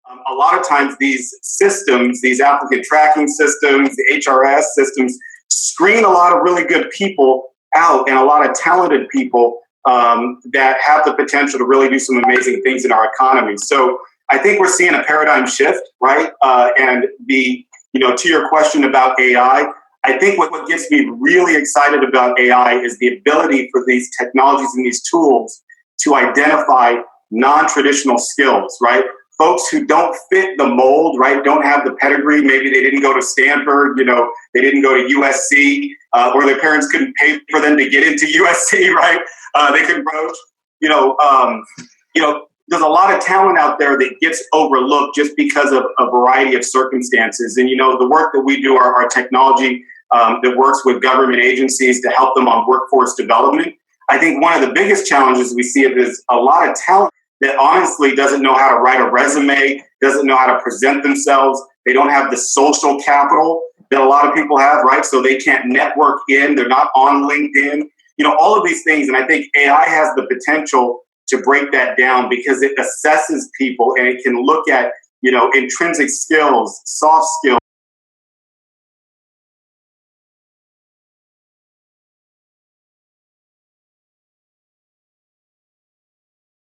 A lot of times these systems, these applicant tracking systems, the HRS systems, screen a lot of really good people out and a lot of talented people that have the potential to really do some amazing things in our economy. So I think we're seeing a paradigm shift, right? And to your question about AI, I think what gets me really excited about AI is the ability for these technologies and these tools to identify non-traditional skills, right? Folks who don't fit the mold, right? Don't have the pedigree. Maybe they didn't go to Stanford, they didn't go to USC, or their parents couldn't pay for them to get into USC, right? They couldn't broach, there's a lot of talent out there that gets overlooked just because of a variety of circumstances. And, the work that we do, our technology that works with government agencies to help them on workforce development. I think one of the biggest challenges we see is a lot of talent that honestly doesn't know how to write a resume, doesn't know how to present themselves. They don't have the social capital that a lot of people have, right? So they can't network in, they're not on LinkedIn, all of these things. And I think AI has the potential to break that down because it assesses people and it can look at, intrinsic skills, soft skills,